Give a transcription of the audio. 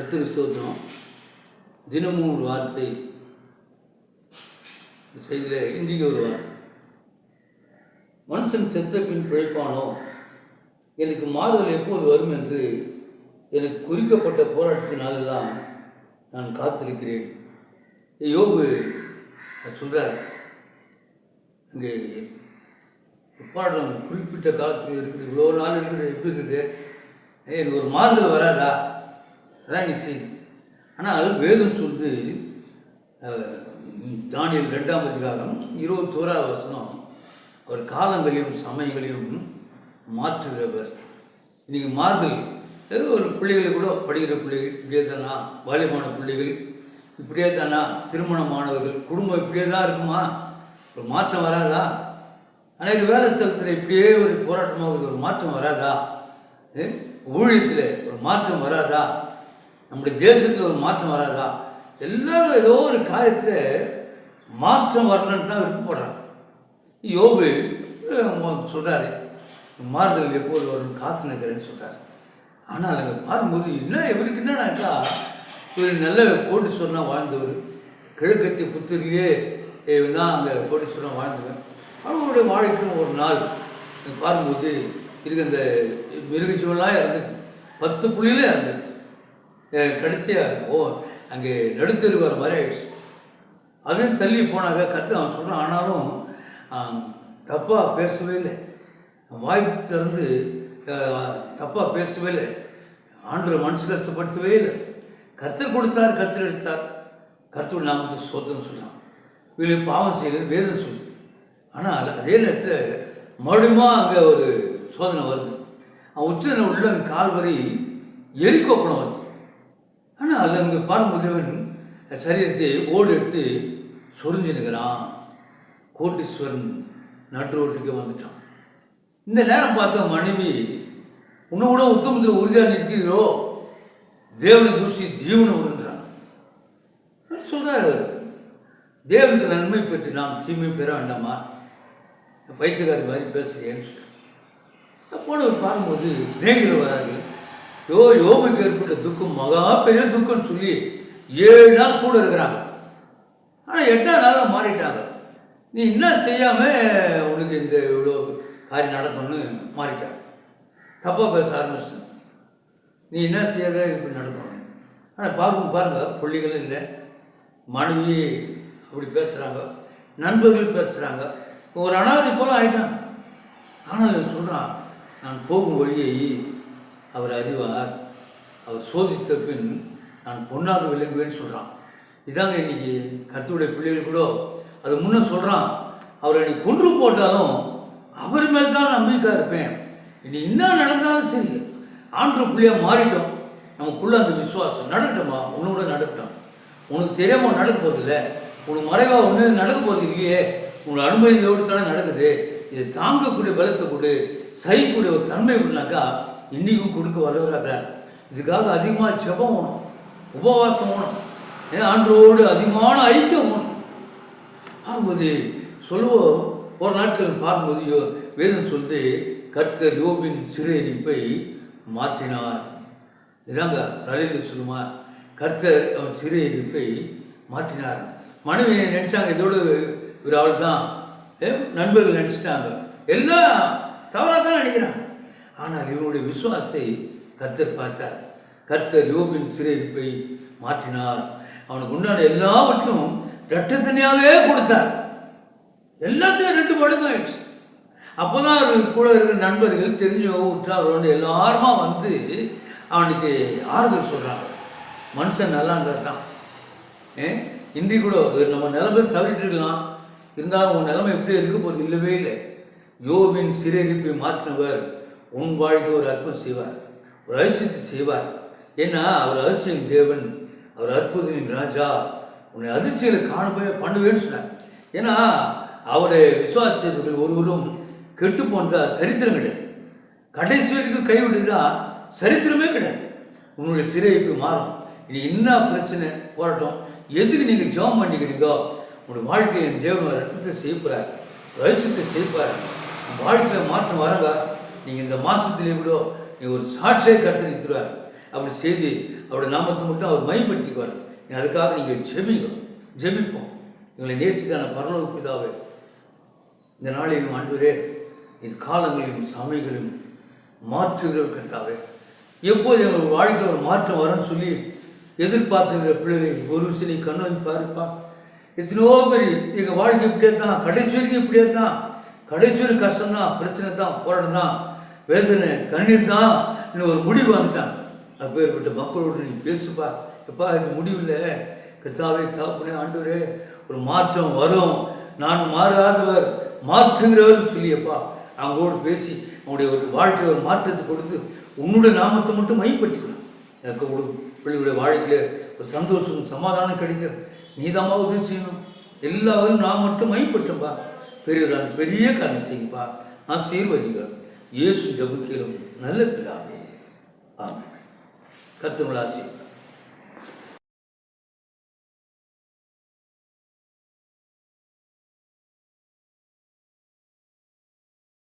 கர்த்தருக்கு ஸ்தோத்திரம். தினமும் ஒரு வார்த்தை செய்தியில் இன்றைக்கு ஒரு வார்த்தை. மனுஷன் செத்த பின் பிழைப்பானோ, எனக்கு மாறுதல் எப்போது வரும் என்று எனக்கு குறிக்கப்பட்ட போராட்டத்தினாலெல்லாம் நான் காத்திருக்கிறேன். யோபு சொல்கிறார், இங்கே போராட்டம் குறிப்பிட்ட காலத்துக்கு இருக்குது, இவ்வளோ நாள் இருக்குது, எப்படி இருக்குது, எனக்கு ஒரு மாறுதல் வராதா? அதான் நீ செய்தி. ஆனால் வேதம் சொல்லுது, தானியேல் 2ஆம் அதிகாரம் 21ஆவது வசனம், அவர் காலங்களையும் சமயங்களையும் மாற்றுகிறவர். இன்றைக்கி மாறுதல் ஏதோ ஒரு பிள்ளைகள் கூட படிக்கிற பிள்ளைகள் இப்படியே தானா, வாலிபமான பிள்ளைகள் இப்படியே தானா, திருமணமானவர்கள் குடும்பம் இப்படியே தான் இருக்குமா? ஒரு மாற்றம் வராதா? ஆனால் வேலை ஸ்தலத்தில் இப்படியே ஒரு போராட்டமாக ஒரு மாற்றம் வராதா? ஊழியத்தில் ஒரு மாற்றம் வராதா? நம்முடைய தேசத்தில் ஒரு மாற்றம் வராதா? எல்லாரும் ஏதோ ஒரு காரியத்தில் மாற்றம் வரணுன்னு தான் விருப்பப்படுறாங்க. யோபு சொல்கிறாரு, மாறுதல் எப்போது வரும்னு காத்து நிற்கிறேன்னு சொல்கிறார். ஆனால் அங்கே பார்க்கும்போது இன்னும் இவருக்கு என்னன்னாக்கா, இவர் நல்ல கோட்டீஸ்வரனாக வாழ்ந்தவர், கிழக்கத்திய புத்தூரிலே தான் அங்கே கோட்டீஸ்வரனாக வாழ்ந்தவர். அவங்களுடைய வாழ்க்கையும் ஒரு நாள் பார்க்கும்போது இருக்க இந்த மிருகச்சுவெல்லாம் இறந்துட்டு 10 புள்ளியிலே இறந்துடுச்சு. கடைசியாக அங்கே நடுத்தெரு வர மாதிரி ஆயிடுச்சு. அதையும் தள்ளி போனாக்க கருத்து அவன் சொல்கிறான். ஆனாலும் தப்பாக பேசவே இல்லை, வாய்ப்பு திறந்து தப்பாக பேசவே இல்லை, ஆண்டவர் மனசு கஷ்டப்படுத்தவே இல்லை. கர்த்தர் கொடுத்தார், கர்த்தர் எடுத்தார், கர்த்தர் நாமத்தை சோத்தன்னு சொல்லலாம். இவங்களுக்கு பாவம் செய்யறது வேதம் சொல்லுது. ஆனால் அதே நேரத்தில் மறுபடியுமா அங்கே ஒரு சோதனை வருது. அவன் உச்சனை உள்ள கால் வரை எரிக்கோப்பனம் வருது. ஆனால் அங்கே பார்முதேவன் சரீரத்தை ஓடு எடுத்து சொரிஞ்சு நிற்கிறான். கோட்டீஸ்வரன் நட்டு ரோட்டுக்கு வந்துட்டான். இந்த நேரம் பார்த்த மனைவி, இன்னும் கூட உத்தமத்தில் உறுதியாக நிற்கிறீரோ, தேவனை தூசி ஜீவனை விடுன்றான் சொல்கிறார். அவர் தேவனுக்கு நன்மை பெற்று நாம் தீமை பெற வேண்டாமா? பைத்தியக்காரி மாதிரி பேசுகிறேன்னு சொல்கிறேன். போனவர் பார்க்கும்போது சிநேகிதர் வரார்கள். யோபுக்கு ஏற்பட்ட துக்கம் மகா பெரிய துக்கம்னு சொல்லி 7 நாள் கூட இருக்கிறாங்க. ஆனால் 8ஆம் நாளாக மாறிட்டாங்க. நீ என்ன செய்யாமல் உனக்கு இந்த இவ்வளோ காரியம் நடக்கும்னு மாறிட்டாங்க. தப்பாக பேச ஆரம்பிச்சிட்டாங்க. நீ என்ன செய்யாத இப்படி நடக்கணும். ஆனால் பாருங்கள் பிள்ளைகள் இல்லை, மனைவி அப்படி பேசுகிறாங்க, நண்பர்கள் பேசுகிறாங்க, ஒரு அனாதை போல் ஆகிட்டாங்க. ஆனால் சொல்கிறான், நான் போகும் வழியை அவர் அறிவார், அவர் சோதித்த பின் நான் பொன்னாக விளங்குவேன்னு சொல்கிறான். இதாங்க இன்றைக்கி கர்த்தருடைய பிள்ளைகள் கூட அது முன்னே சொல்கிறான், அவரை நீ கொன்று போட்டாலும் அவர் மேல் தான் நம்பிக்கையாக இருப்பேன். இனி என்ன நடந்தாலும் சரி, ஆண்டு பிள்ளையாக மாறிட்டோம், நமக்குள்ளே அந்த விசுவாசம் நடக்கட்டுமா, உன்னோட நடக்கட்டும். உனக்கு தெரியாமல் நடக்க போதில்லை, உனக்கு மறைவாக ஒன்று நடக்க போகிறது இல்லையே, உங்களோட அனுமதியோடு தானே நடக்குது. இதை தாங்கக்கூடிய பலத்தை கொடு, சகிக்கூடிய ஒரு தன்மை கொடுனாக்கா இன்றைக்கும் கொடுக்க வல்லவராகிறார். இதுக்காக அதிகமாக ஜெபம் வேணும், உபவாசம் வேணும், ஆண்டோடு அதிகமான ஐக்கியம் வேணும். பார்க்கும்போது சொல்லுவோம், ஒரு நாட்கள் பார்க்கும்போது வேதம் சொல்லுது, கர்த்தர் யோபின் சிறையிருப்பை மாற்றினார். இதாங்க ரலையில் சொல்லுமா, கர்த்தர் அவன் சிறையிருப்பை மாற்றினார். மனைவி நினச்சாங்க இதோடு ஒரு ஆள் தான், நண்பர்கள் நினச்சிட்டாங்க, எல்லாம் தவறாக தான் நினைக்கிறாங்க. ஆனால் இவனுடைய விசுவாசத்தை கர்த்தர் பார்த்தார். கர்த்தர் யோபின் சிறையிருப்பை மாற்றினார். அவனுக்கு உண்டான எல்லாவற்றிலும் இரட்டத்தனியாகவே கொடுத்தார். எல்லாத்தையும் 2 மடங்கு ஆயிடுச்சு. அப்போ தான் அவர்கள் கூட இருக்கிற நண்பர்கள் தெரிஞ்சவங்க உற்றாரோடு எல்லாருமா வந்து அவனுக்கு ஆறுதல் சொல்கிறாங்க. மனுஷன் நல்லா இருந்தான். இன்றி கூட நம்ம நிலைமை தவிர்த்து இருக்கலாம், இருந்தாலும் உன் நிலைமை எப்படி இருக்க போகிறது இல்லவே இல்லை. யோபின் சிறையிருப்பை மாற்றினவர் உன் வாழ்க்கை ஒரு அற்புதம் செய்வார், ஒரு அதிசயத்தை செய்வார். ஏன்னா அவர் அதிசயம் தேவன், அவர் அற்புதத்தின் ராஜா, உன்னை அதிசயங்களை பண்ணுவேன்னு சொன்னார். ஏன்னா அவரை விசுவாசித்தவர்கள் ஒருவரும் கெட்டு போனதா சரித்திரம் கிடையாது. கடைசி வரைக்கும் கைவிடுதான் சரித்திரமே கிடையாது. உன்னுடைய சிறையிருப்பு மாறும். இனி என்ன பிரச்சனை போராட்டம், எதுக்கு நீங்கள் ஜெபம் பண்ணிக்கிறீங்கோ, உங்களுடைய வாழ்க்கையை தேவன் ஒரு அற்புதத்தை செய்யப்படுறார், அதிசயத்தை செய்யப்பார். வாழ்க்கையில் மாற்றம் வரங்க. நீங்கள் இந்த மாதத்துலேயே கூட நீங்கள் ஒரு சாட்சியை கருத்து நிறுத்துவார். அப்படி செய்து அவருடைய நாமத்தை மட்டும் அவர் மையப்படுத்திக்குவார். அதுக்காக நீங்கள் ஜெபிப்போம். எங்களை நேசிக்கான பரலோக பிதாவே, இந்த நாளிலும் ஆண்டவரே, இது காலங்களிலும் சமயங்களிலும் மாற்றுகிற கர்த்தாவே, எப்போது எங்கள் வாழ்க்கையில் ஒரு மாற்றம் வரும்னு சொல்லி எதிர்பார்த்துக்கிற பிள்ளைகளை ஒரு சிலை கண்ணோக்கி பாருப்பா. எத்தனையோ பேர் எங்கள் வாழ்க்கை இப்படியே தான், கடைசி வரைக்கும் இப்படியே தான், கடைசி வரைக்கும் கஷ்டம்தான், பிரச்சனை தான், போராட்டம் தான், வேதனை, கண்ணீர் தான், இன்னும் ஒரு முடிவு வந்துட்டான். அப்பேற்பட்ட மக்களோடு நீ பேசுப்பா. எப்பா இது முடிவில் கர்த்தாவே தாப்புனே ஆண்டவரே, ஒரு மாற்றம் வரும், நான் மாறாதவர் மாற்றுகிறவர் சொல்லியப்பா அவங்களோடு பேசி அவங்களுடைய ஒரு வாழ்க்கையை ஒரு மாற்றத்தை கொடுத்து உன்னுடைய நாமத்தை மட்டும் மையப்படுத்திக்கணும். எனக்கு ஒரு பிள்ளைகளுடைய வாழ்க்கையில் ஒரு சந்தோஷம் சமாதானம் கிடைக்க நீதாமா உதவி செய்யணும். எல்லாரும் நான் மட்டும் மையப்பட்டும்பா. பெரிய காரியம் செய்யும்பா. ஆசீர்வதிங்க. இயேசு ஜெபம் கேளும் நல்ல பிதாவே. ஆமென். கர்த்தர் உங்களை ஆசீர்வதிப்பார்.